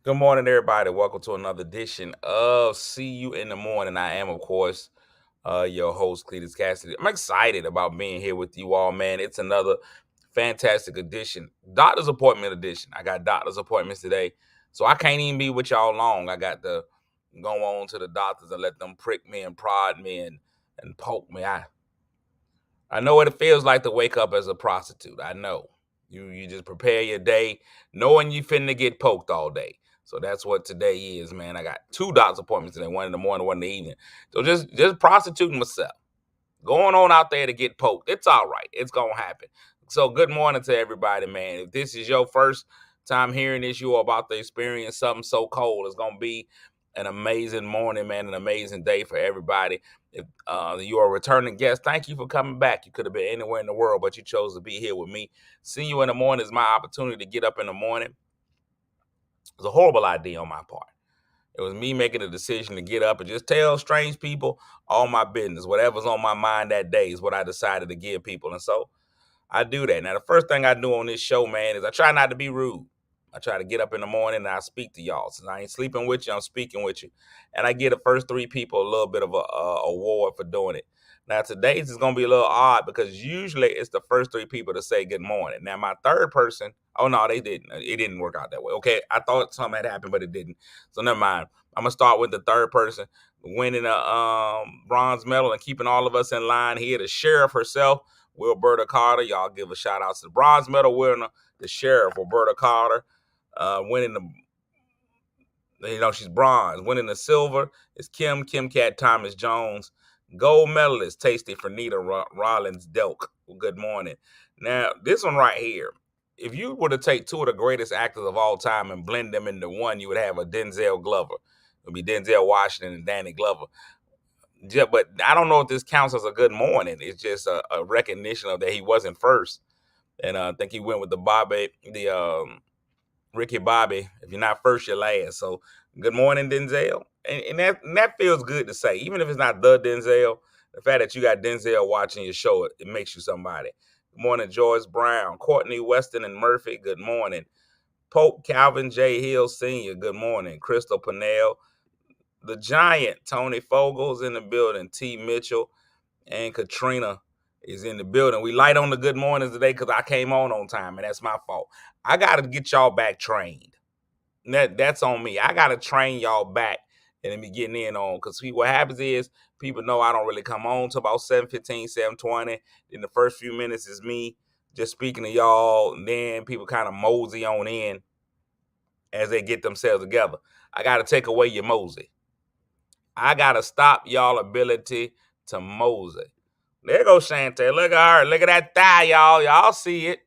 Good morning, everybody. Welcome to another edition of See You in the Morning. I am, of course, your host, Cletus Cassidy. I'm excited about being here with you all, man. It's another fantastic edition, doctor's appointment edition. I got doctor's appointments today, so I can't even be with y'all long. I got to go on to the doctors and let them prick me and prod me and poke me. I know what it feels like to wake up as a prostitute. I know. You just prepare your day knowing you finna get poked all day. So that's what today is, man. I got two doctor's appointments today, one in the morning, one in the evening. So just prostituting myself. Going on out there to get poked. It's all right. It's gonna happen. So good morning to everybody, man. If this is your first time hearing this, you are about to experience something so cold. It's gonna be an amazing morning, man, an amazing day for everybody. If you are a returning guest, thank you for coming back. You could have been anywhere in the world, but you chose to be here with me. Seeing you in the morning is my opportunity to get up in the morning. It was a horrible idea on my part. It was me making a decision to get up and just tell strange people all my business. Whatever's on my mind that day is what I decided to give people. And so I do that. Now, the first thing I do on this show, man, is I try not to be rude. I try to get up in the morning and I speak to y'all. Since I ain't sleeping with you, I'm speaking with you. And I give the first three people a little bit of a award for doing it. Now, today's is going to be a little odd because usually it's the first three people to say good morning. Now, my third person, oh, no, they didn't. It didn't work out that way. Okay, I thought something had happened, but it didn't. So never mind. I'm going to start with the third person winning a bronze medal and keeping all of us in line here. The sheriff herself, Wilberta Carter. Y'all give a shout out to the bronze medal winner, the sheriff, Wilberta Carter, winning she's bronze. Winning the silver is Kim Cat Thomas Jones. Gold medalist, Tasty Fernita Rollins Delk. Well, good morning. Now, this one right here, if you were to take two of the greatest actors of all time and blend them into one, you would have a Denzel Glover. It would be Denzel Washington and Danny Glover. Yeah, but I don't know if this counts as a good morning. It's just a recognition of that he wasn't first. And I think he went with Ricky Bobby. If you're not first, you're last. So good morning, Denzel. And that feels good to say. Even if it's not the Denzel, the fact that you got Denzel watching your show, it makes you somebody. Good morning, Joyce Brown, Courtney Weston and Murphy. Good morning. Pope Calvin J. Hill Sr. Good morning. Crystal Pennell. The Giant, Tony Fogels in the building. T. Mitchell and Katrina is in the building. We light on the good mornings today because I came on time, and that's my fault. I got to get y'all back trained. That's on me. I got to train y'all back and then be getting in on because what happens is people know I don't really come on till about 7:15, 7:20. Then the first few minutes is me just speaking to y'all, and then people kind of mosey on in as they get themselves together. I got to take away your mosey. I got to stop y'all ability to mosey. There goes Chantel. Look at her. Look at that thigh, y'all. Y'all see it.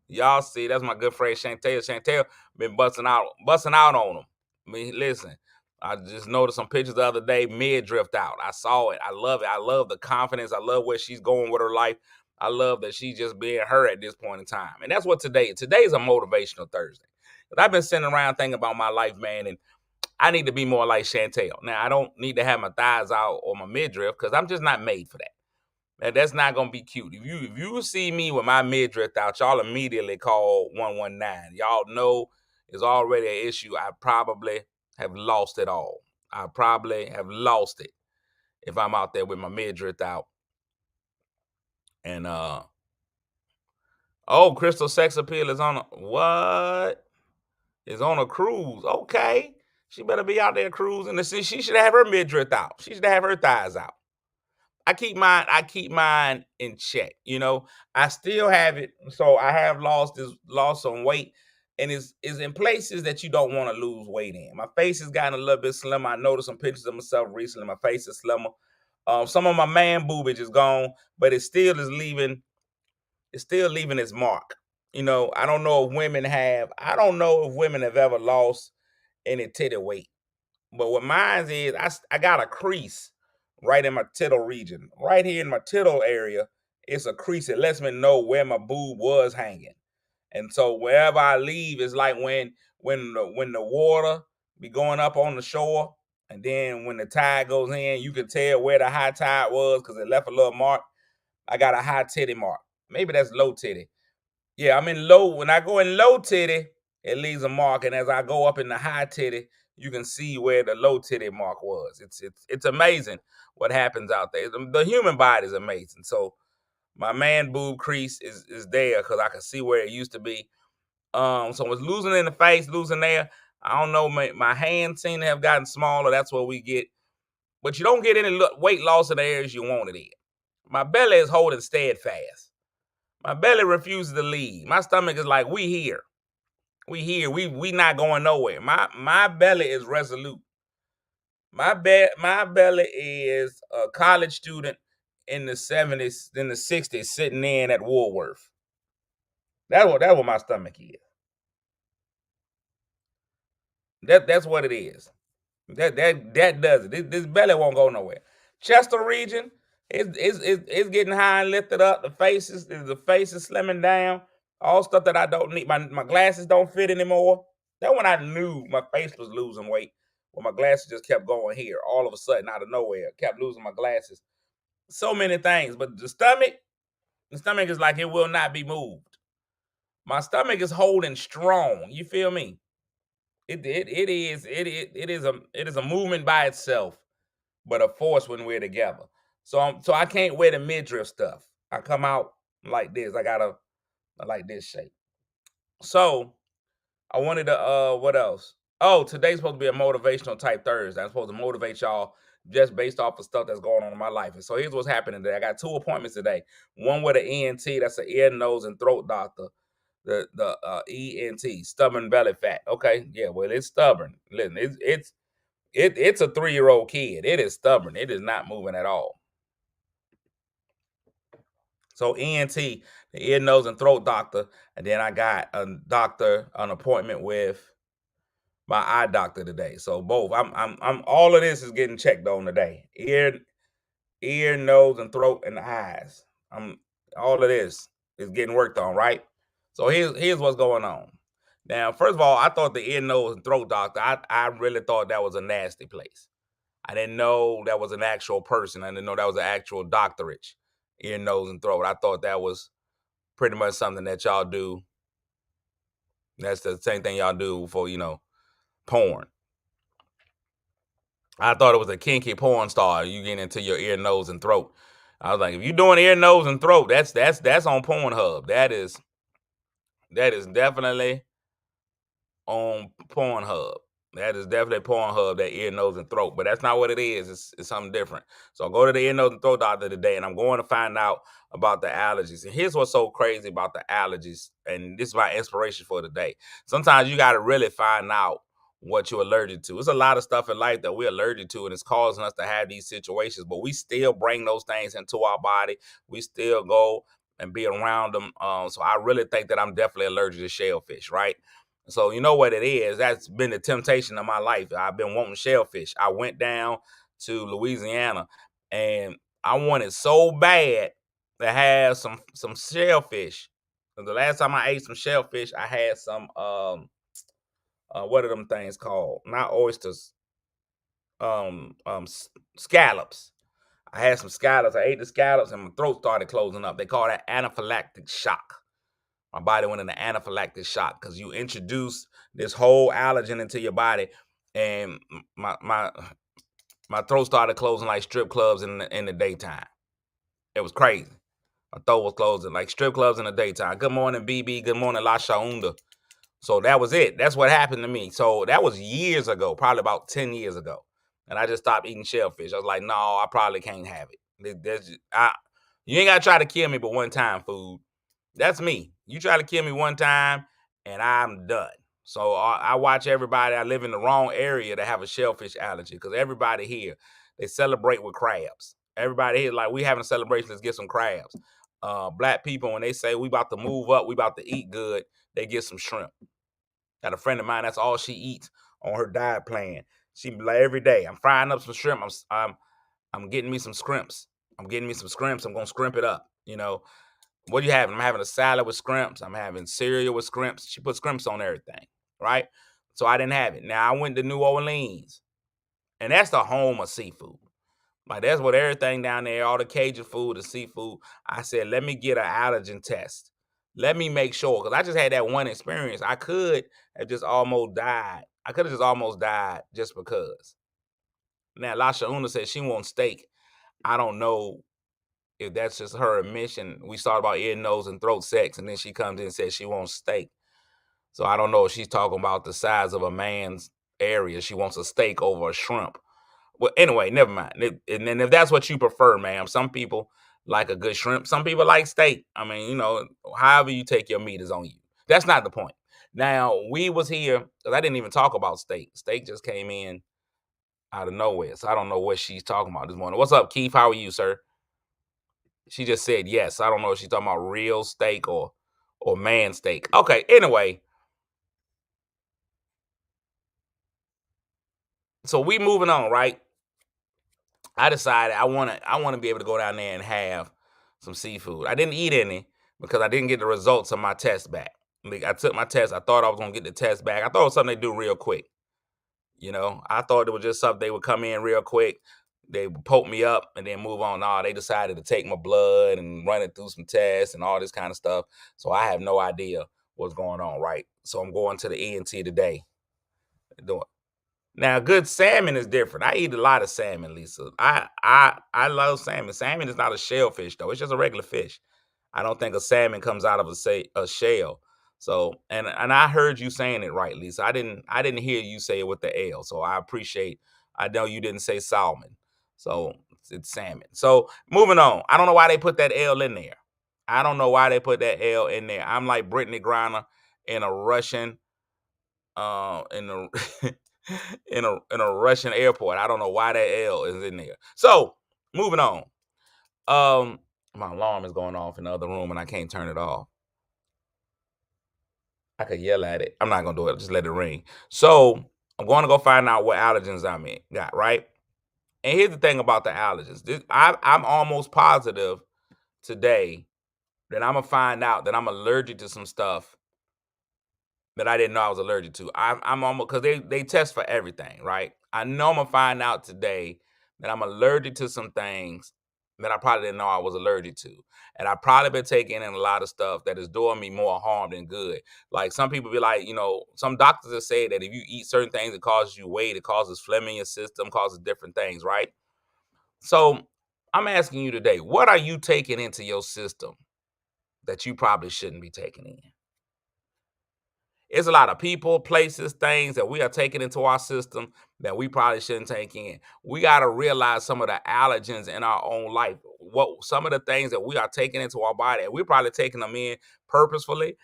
Y'all see. That's my good friend Chantel. Chantel been busting out on him. I mean, listen. I just noticed some pictures the other day. Mid drift out. I saw it. I love it. I love the confidence. I love where she's going with her life. I love that she's just being her at this point in time. And that's what today is. Today is a motivational Thursday. But I've been sitting around thinking about my life, man, and I need to be more like Chantel. Now, I don't need to have my thighs out or my midriff because I'm just not made for that. Man, that's not gonna be cute. If you see me with my midriff out, y'all immediately call 119. Y'all know it's already an issue. I probably have lost it all. I probably have lost it if I'm out there with my midriff out. And oh, Crystal Sex Appeal is on a what? Is on a cruise. Okay. She better be out there cruising. She should have her midriff out. She should have her thighs out. I keep mine in check. I still have it. So I have lost some weight. And it's in places that you don't want to lose weight in. My face has gotten a little bit slimmer. I noticed some pictures of myself recently. My face is slimmer. Some of my man boobage is gone, but it's still leaving its mark. I don't know if women have ever lost any titty weight. But what mine is, I got a crease right in my tittle region. Right here in my tittle area, it's a crease. It lets me know where my boob was hanging. And so wherever I leave, it's like when the water be going up on the shore, and then when the tide goes in, you can tell where the high tide was because it left a little mark. I got a high titty mark. Maybe that's low titty. Yeah, I'm in low. When I go in low titty, it leaves a mark, and as I go up in the high titty, you can see where the low titty mark was. It's amazing what happens out there. The human body is amazing. So my man boob crease is there because I can see where it used to be. So it's losing in the face, losing there. I don't know. My hands seem to have gotten smaller. That's what we get. But you don't get any weight loss in the areas you want it in. My belly is holding steadfast. My belly refuses to leave. My stomach is like, we here. We here. We not going nowhere. My belly is resolute. My belly is a college student in the 70s, in the 60s, sitting in at Woolworth. That's what my stomach is. That's what it is. That does it. This belly won't go nowhere. Chester region is getting high and lifted up. The face is slimming down. All stuff that I don't need. My glasses don't fit anymore. That when I knew my face was losing weight. When my glasses just kept going here. All of a sudden, out of nowhere, kept losing my glasses. So many things. But the stomach is like it will not be moved. My stomach is holding strong. You feel me? It is a movement by itself, but a force when we're together. So I can't wear the midriff stuff. I come out like this. I like this shape. So I wanted to what else? Oh, today's supposed to be a motivational type Thursday. I'm supposed to motivate y'all just based off of stuff that's going on in my life. And so here's what's happening today. I got 2 appointments today. One with an ENT, that's an ear, nose, and throat doctor. The ENT, stubborn belly fat. Okay, yeah, well, it's stubborn. Listen, it's a 3-year-old kid. It is stubborn. It is not moving at all. So ENT, the ear, nose, and throat doctor, and then I got an appointment with my eye doctor today. So both. I'm all of this is getting checked on today. Ear, nose, and throat, and eyes. All of this is getting worked on, right? So here's what's going on. Now, first of all, I thought the ear, nose, and throat doctor, I really thought that was a nasty place. I didn't know that was an actual person. I didn't know that was an actual doctorate, ear, nose, and throat. I thought that was pretty much something that y'all do. That's the same thing y'all do for, porn. I thought it was a kinky porn star. You get into your ear, nose, and throat. I was like, if you're doing ear, nose, and throat, that's on Pornhub. That is definitely on Pornhub. That is definitely Pornhub, that ear, nose, and throat. But that's not what it is. It's something different. So I go to the ear, nose, and throat doctor today, and I'm going to find out about the allergies. And here's what's so crazy about the allergies, and this is my inspiration for today. Sometimes you got to really find out what you're allergic to. There's a lot of stuff in life that we're allergic to, and it's causing us to have these situations, but we still bring those things into our body. We still go and be around them. So I really think that I'm definitely allergic to shellfish, right? So you know what it is. That's been the temptation of my life. I've been wanting shellfish. I went down to Louisiana and I wanted so bad to have some shellfish. And the last time I ate some shellfish, I had some what are them things called? Not oysters. Scallops. I had some scallops. I ate the scallops and my throat started closing up. They call that anaphylactic shock. My body went into anaphylactic shock because you introduce this whole allergen into your body, and my throat started closing like strip clubs in the daytime. It was crazy. My throat was closing like strip clubs in the daytime. Good morning, BB. Good morning, La Shaunda. So that was it. That's what happened to me. So that was years ago, probably about 10 years ago. And I just stopped eating shellfish. I was like, no, I probably can't have it. You ain't got to try to kill me but one time, food. That's me. You try to kill me one time, and I'm done. So I watch everybody. I live in the wrong area to have a shellfish allergy because everybody here, they celebrate with crabs. Everybody here, like, we having a celebration, let's get some crabs. Black people, when they say we about to move up, we about to eat good, they get some shrimp. Got a friend of mine, that's all she eats on her diet plan. She be like, every day, I'm frying up some shrimp. I'm getting me some scrimps. I'm getting me some scrimps. I'm gonna scrimp it up. What are you having? I'm having a salad with scrimps. I'm having cereal with scrimps. She put scrimps on everything, right? So I didn't have it. Now I went to New Orleans, and that's the home of seafood. Like, that's what everything down there, all the Cajun food, the seafood. I said, let me get an allergen test Let me make sure, because I just had that one experience. I could have just almost died. I could have just almost died just because. Now, Lasha Una says she wants steak. I don't know if that's just her admission. We started about ear, nose, and throat sex, and then she comes in and says she wants steak. So I don't know if she's talking about the size of a man's area. She wants a steak over a shrimp. Well, anyway, never mind. And then if that's what you prefer, ma'am, some people like a good shrimp. Some people like steak. I mean, however you take your meat is on you. That's not the point. Now, we was here, because I didn't even talk about steak. Steak just came in out of nowhere. So I don't know what she's talking about this morning. What's up, Keith? How are you, sir? She just said yes. I don't know if she's talking about real steak or man steak. Okay, anyway. So we moving on, right? I decided I want to be able to go down there and have some seafood. I didn't eat any because I didn't get the results of my test back. Like, I took my test. I thought I was gonna get the test back. I thought it was something they do real quick. I thought it was just something they would come in real quick. They would poke me up and then move on. No, they decided to take my blood and run it through some tests and all this kind of stuff. So I have no idea what's going on, right? So I'm going to the ENT today. Now, good salmon is different. I eat a lot of salmon, Lisa. I love salmon. Salmon is not a shellfish though. It's just a regular fish. I don't think a salmon comes out of a shell. So, and I heard you saying it right, Lisa. I didn't hear you say it with the L. So I appreciate. I know you didn't say salmon. So it's salmon. So moving on. I don't know why they put that L in there. I don't know why they put that L in there. I'm like Brittany Griner in a Russian in a in a Russian airport. I don't know why that L is in there. So moving on. My alarm is going off in the other room and I can't turn it off. I could yell at it. I'm not gonna do it. Just let it ring. So I'm going to go find out what allergens got, right? And here's the thing about the allergens. I'm almost positive today that I'm gonna find out that I'm allergic to some stuff that I didn't know I was allergic to. I'm almost, because they test for everything, right? I know I'm gonna find out today that I'm allergic to some things that I probably didn't know I was allergic to. And I probably been taking in a lot of stuff that is doing me more harm than good. Like some people be like, some doctors have said that if you eat certain things, it causes you weight, it causes phlegm in your system, causes different things, right? So I'm asking you today, what are you taking into your system that you probably shouldn't be taking in? It's a lot of people, places, things that we are taking into our system that we probably shouldn't take in. We got to realize some of the allergens in our own life. What some of the things that we are taking into our body, and we're probably taking them in purposefully.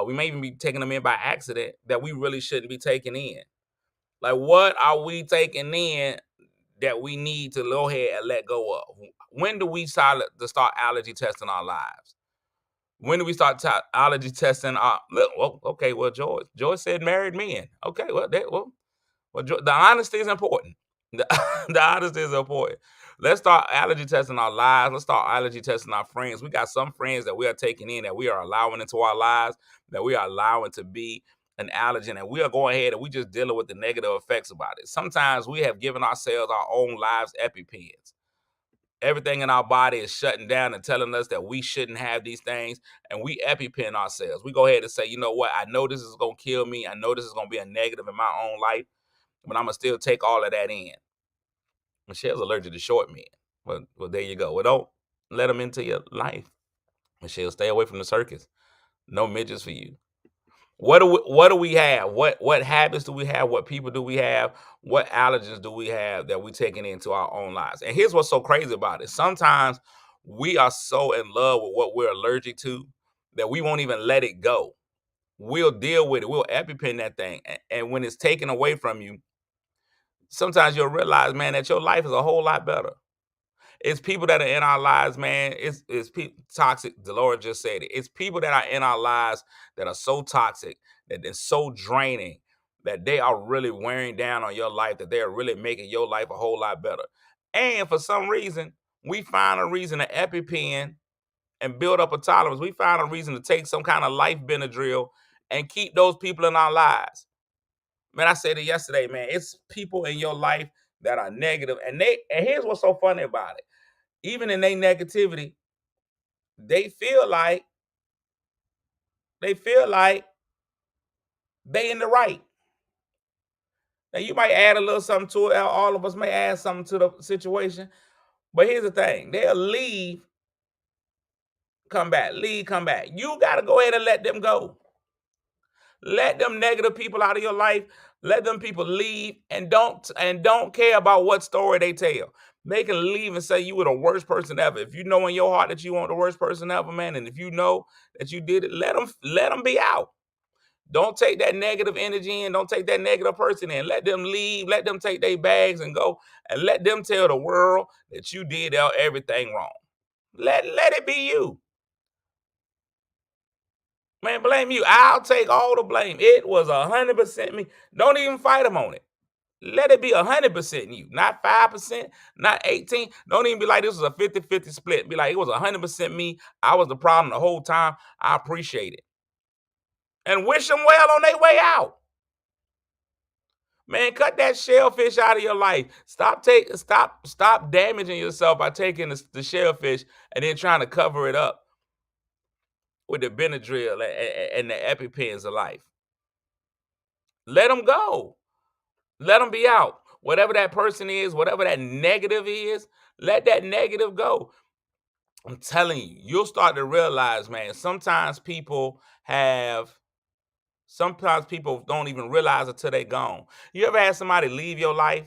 We may even be taking them in by accident that we really shouldn't be taking in. Like, what are we taking in that we need to go ahead and let go of? When do we start allergy testing our lives? When do we start allergy testing? Okay, well, George said married men. Okay, the honesty is important. The, the honesty is important. Let's start allergy testing our lives. Let's start allergy testing our friends. We got some friends that we are taking in, that we are allowing into our lives, that we are allowing to be an allergen, and we are going ahead and we just dealing with the negative effects about it. Sometimes we have given ourselves our own lives EpiPens. Everything in our body is shutting down and telling us that we shouldn't have these things, and we EpiPen ourselves. We go ahead and say, you know what? I know this is going to kill me. I know this is going to be a negative in my own life, but I'm going to still take all of that in. Michelle's allergic to short men. Well, there you go. Well, don't let them into your life. Michelle, stay away from the circus. No midgets for you. What do we have? What habits do we have? What people do we have? What allergens do we have that we taking into our own lives? And here's what's so crazy about it. Sometimes we are so in love with what we're allergic to that we won't even let it go. We'll deal with it. We'll EpiPen that thing. And when it's taken away from you, sometimes you'll realize, man, that your life is a whole lot better. It's people that are in our lives, man. It's toxic. Delora just said it. It's people that are in our lives that are so toxic, that they're so draining, that they are really wearing down on your life, that they are really making your life a whole lot better. And for some reason, we find a reason to EpiPen and build up a tolerance. We find a reason to take some kind of life Benadryl and keep those people in our lives. Man, I said it yesterday, man. It's people in your life that are negative, and here's what's so funny about it. Even in their negativity, they feel like They feel like they in the right. Now you might add a little something to it. All of us may add something to the situation. But here's the thing: they'll leave, come back, leave, come back. You gotta go ahead and let them go. Let them negative people out of your life. Let them people leave and don't care about what story they tell. They can leave and say you were the worst person ever. If you know in your heart that you weren't the worst person ever, man, and if you know that you did it, let them be out. Don't take that negative energy in. Don't take that negative person in. Let them leave. Let them take their bags and go, and let them tell the world that you did everything wrong. Let it be you. Man, blame you. I'll take all the blame. It was 100% me. Don't even fight them on it. Let it be 100% you, not 5%, not 18. Don't even be like this was a 50-50 split. Be like, it was 100% me. I was the problem the whole time. I appreciate it. And wish them well on their way out. Man, cut that shellfish out of your life. Stop damaging yourself by taking the shellfish and then trying to cover it up with the Benadryl and the EpiPens of life. Let them go. Let them be out. Whatever that person is, whatever that negative is, let that negative go. I'm telling you, you'll start to realize, man, sometimes people don't even realize until they're gone. You ever had somebody leave your life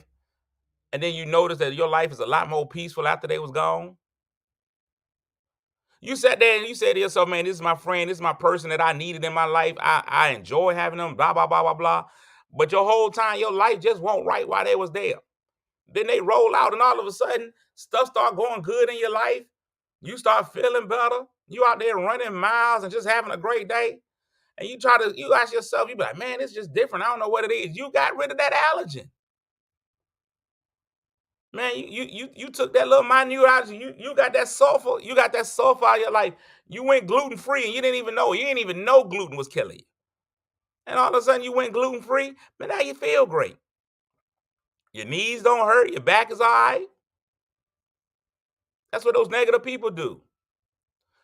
and then you notice that your life is a lot more peaceful after they was gone? You sat there and you said to yourself, man, this is my friend, this is my person that I needed in my life. I enjoy having them, blah, blah, blah, blah, blah. But your whole time, your life just won't right while they was there. Then they roll out and all of a sudden, stuff start going good in your life. You start feeling better. You out there running miles and just having a great day. And you ask yourself, you be like, man, it's just different. I don't know what it is. You got rid of that allergen. Man, you took that little minute out. You got that sulfur. You got that sulfur out of your life. You went gluten free and you didn't even know. You didn't even know gluten was killing you. And all of a sudden you went gluten free. But now you feel great. Your knees don't hurt. Your back is all right. That's what those negative people do.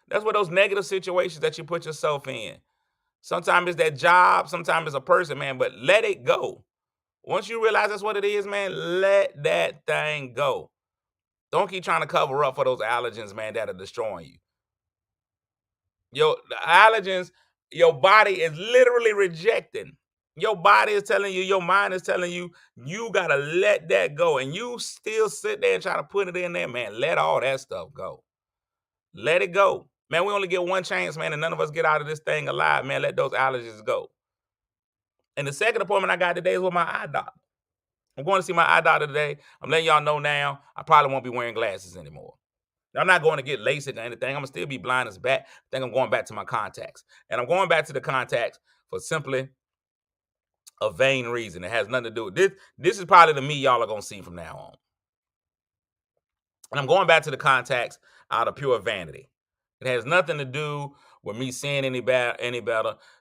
That's what those negative situations that you put yourself in. Sometimes it's that job. Sometimes it's a person, man. But let it go. Once you realize that's what it is, man, let that thing go. Don't keep trying to cover up for those allergens, man, that are destroying you. The allergens, your body is literally rejecting. Your body is telling you, your mind is telling you, you got to let that go. And you still sit there and try to put it in there, man. Let all that stuff go. Let it go. Man, we only get one chance, man, and none of us get out of this thing alive, man. Let those allergies go. And the second appointment I got today is with my eye doctor. I'm going to see my eye doctor today. I'm letting y'all know now, I probably won't be wearing glasses anymore. I'm not going to get LASIK or anything. I'm going to still be blind as bat. I think I'm going back to my contacts. And I'm going back to the contacts for simply a vain reason. It has nothing to do with this. This is probably the me y'all are going to see from now on. And I'm going back to the contacts out of pure vanity. It has nothing to do with me seeing any better.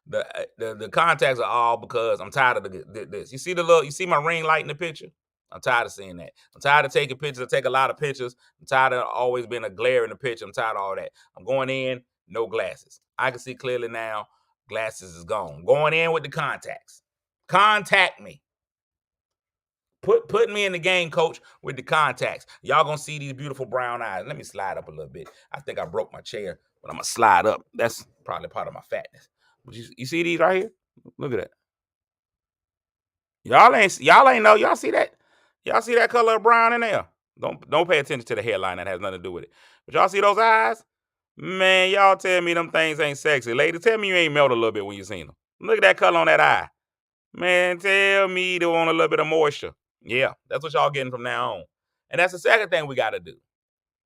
The contacts are all because I'm tired of this. You see my ring light in the picture? I'm tired of seeing that. I'm tired of taking pictures. I take a lot of pictures. I'm tired of always being a glare in the picture. I'm tired of all that. I'm going in, no glasses. I can see clearly now. Glasses is gone. Going in with the contacts. Contact me. Put me in the game, coach, with the contacts. Y'all gonna see these beautiful brown eyes. Let me slide up a little bit. I think I broke my chair, but I'm gonna slide up. That's probably part of my fatness. But you see these right here? Look at that. Y'all ain't know. Y'all see that? Y'all see that color of brown in there? Don't pay attention to the hairline. That has nothing to do with it. But y'all see those eyes? Man, y'all tell me them things ain't sexy. Lady, tell me you ain't melt a little bit when you seen them. Look at that color on that eye. Man, tell me they want a little bit of moisture. Yeah, that's what y'all getting from now on. And that's the second thing we got to do.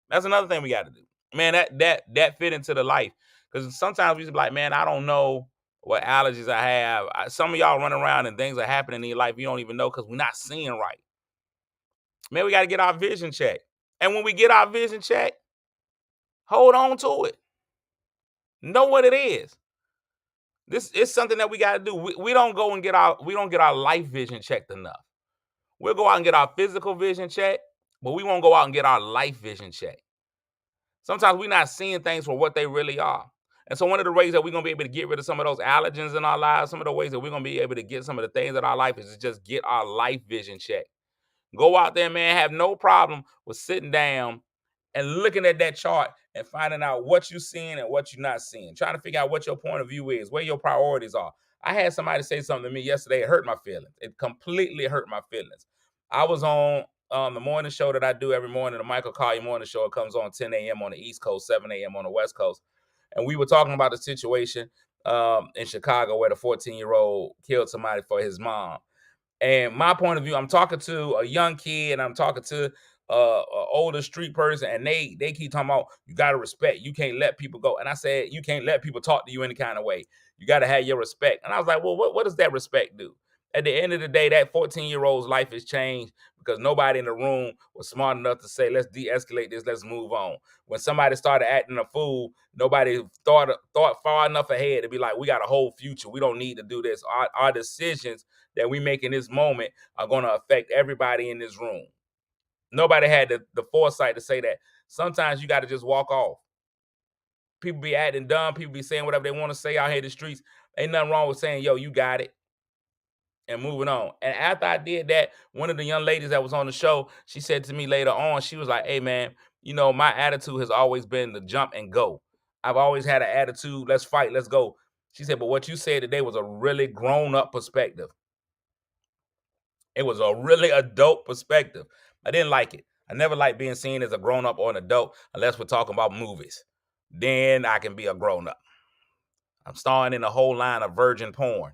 That's another thing we got to do. Man, that fit into the life. Because sometimes we just be like, man, I don't know what allergies I have. Some of y'all run around and things are happening in your life you don't even know because we're not seeing right. Man, we got to get our vision checked. And when we get our vision checked, hold on to it. Know what it is. This is something that we got to do. We don't get our life vision checked enough. We'll go out and get our physical vision checked, but we won't go out and get our life vision checked. Sometimes we're not seeing things for what they really are. And so one of the ways that we're going to be able to get rid of some of those allergens in our lives, some of the ways that we're going to be able to get some of the things in our life is to just get our life vision checked. Go out there, man, have no problem with sitting down and looking at that chart and finding out what you're seeing and what you're not seeing. Trying to figure out what your point of view is, where your priorities are. I had somebody say something to me yesterday. It hurt my feelings. It completely hurt my feelings. I was on the morning show that I do every morning, the Michael Collier morning show. It comes on 10 a.m. on the East Coast, 7 a.m. on the West Coast. And we were talking about the situation in Chicago where the 14-year-old killed somebody for his mom. And my point of view, I'm talking to a young kid and I'm talking to an older street person, and they keep talking about you got to respect. You can't let people go. And I said, you can't let people talk to you any kind of way. You got to have your respect. And I was like, well, what does that respect do? At the end of the day, that 14-year-old's life has changed because nobody in the room was smart enough to say, let's de-escalate this, let's move on. When somebody started acting a fool, nobody thought far enough ahead to be like, we got a whole future. We don't need to do this. Our decisions that we make in this moment are going to affect everybody in this room. Nobody had the foresight to say that. Sometimes you got to just walk off. People be acting dumb. People be saying whatever they want to say out here in the streets. Ain't nothing wrong with saying, yo, you got it, and moving on. And after I did that, one of the young ladies that was on the show, she said to me later on, she was like, hey, man, you know, my attitude has always been to jump and go. I've always had an attitude, let's fight, let's go. She said, but what you said today was a really grown-up perspective. It was a really adult perspective. I didn't like it. I never liked being seen as a grown-up or an adult unless we're talking about movies. Then I can be a grown-up. I'm starring in a whole line of virgin porn.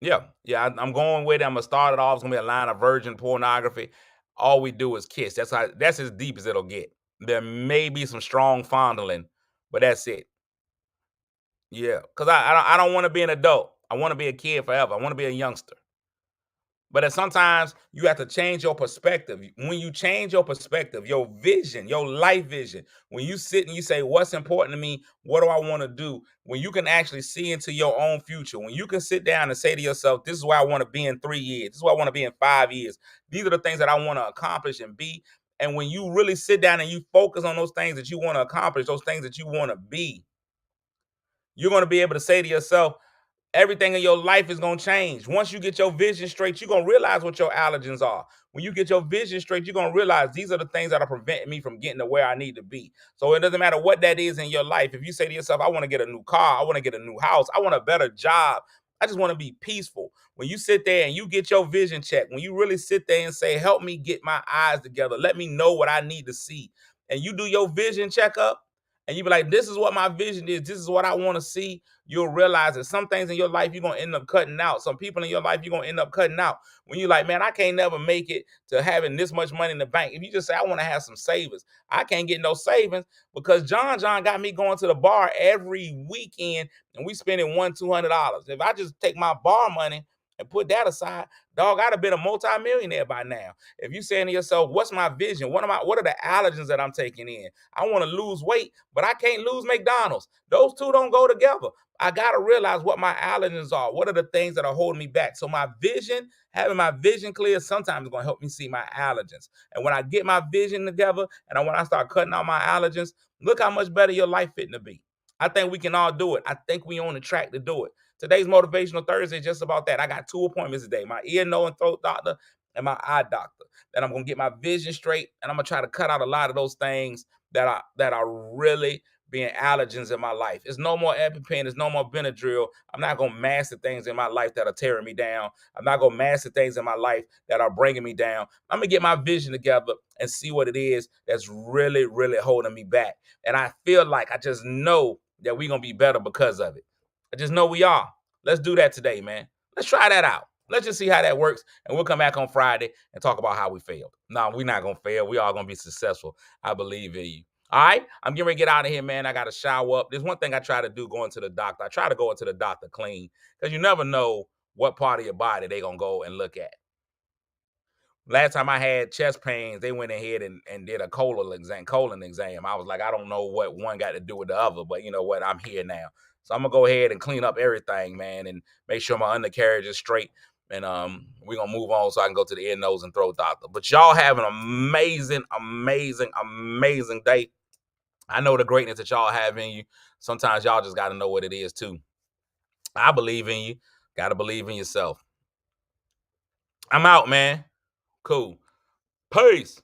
Yeah, I'm going with it. I'm gonna start it off. It's gonna be a line of virgin pornography. All we do is kiss. That's as deep as it'll get. There may be some strong fondling, but that's it. Yeah, because I don't want to be an adult. I want to be a kid forever. I want to be a youngster. But sometimes you have to change your perspective. When you change your perspective, your vision, your life vision, when you sit and you say, what's important to me? What do I want to do? When you can actually see into your own future, when you can sit down and say to yourself, this is where I want to be in 3 years. This is where I want to be in 5 years. These are the things that I want to accomplish and be. And when you really sit down and you focus on those things that you want to accomplish, those things that you want to be, you're going to be able to say to yourself, everything in your life is going to change. Once you get your vision straight, you're going to realize what your allergens are. When you get your vision straight, you're going to realize these are the things that are preventing me from getting to where I need to be. So it doesn't matter what that is in your life. If you say to yourself, I want to get a new car, I want to get a new house, I want a better job, I just want to be peaceful. When you sit there and you get your vision checked, when you really sit there and say, help me get my eyes together, let me know what I need to see, and you do your vision checkup, and you be like, this is what my vision is, this is what I want to see, you'll realize that some things in your life you're going to end up cutting out. Some people in your life you're going to end up cutting out. When you're like, man, I can't never make it to having this much money in the bank. If you just say, I want to have some savings, I can't get no savings because John got me going to the bar every weekend and we spending $100-$200. If I just take my bar money and put that aside, dog, I'd have been a multimillionaire by now. If you're saying to yourself, what's my vision? What are the allergens that I'm taking in? I want to lose weight, but I can't lose McDonald's. Those two don't go together. I got to realize what my allergens are. What are the things that are holding me back? So my vision, having my vision clear, sometimes is going to help me see my allergens. And when I get my vision together and when I start cutting out my allergens, look how much better your life fitting to be. I think we can all do it. I think we on the track to do it. Today's Motivational Thursday is just about that. I got 2 appointments today, my ear, nose, and throat doctor and my eye doctor. And I'm going to get my vision straight, and I'm going to try to cut out a lot of those things that are really being allergens in my life. It's no more EpiPen. It's no more Benadryl. I'm not going to mask the things in my life that are tearing me down. I'm not going to mask the things in my life that are bringing me down. I'm going to get my vision together and see what it is that's really, really holding me back. And I feel like I just know that we're going to be better because of it. I just know we are. Let's do that today, man. Let's try that out. Let's just see how that works. And we'll come back on Friday and talk about how we failed. No, we're not going to fail. We are going to be successful. I believe in you. All right, I'm getting ready to get out of here, man. I got to shower up. There's one thing I try to do going to the doctor. I try to go into the doctor clean because you never know what part of your body they're going to go and look at. Last time I had chest pains, they went ahead and did a colon exam. I was like, I don't know what one got to do with the other, but you know what? I'm here now. So I'm going to go ahead and clean up everything, man, and make sure my undercarriage is straight. And we're going to move on so I can go to the ear, nose, and throat doctor. But y'all have an amazing, amazing, amazing day. I know the greatness that y'all have in you. Sometimes y'all just got to know what it is too. I believe in you. Got to believe in yourself. I'm out, man. Cool. Peace.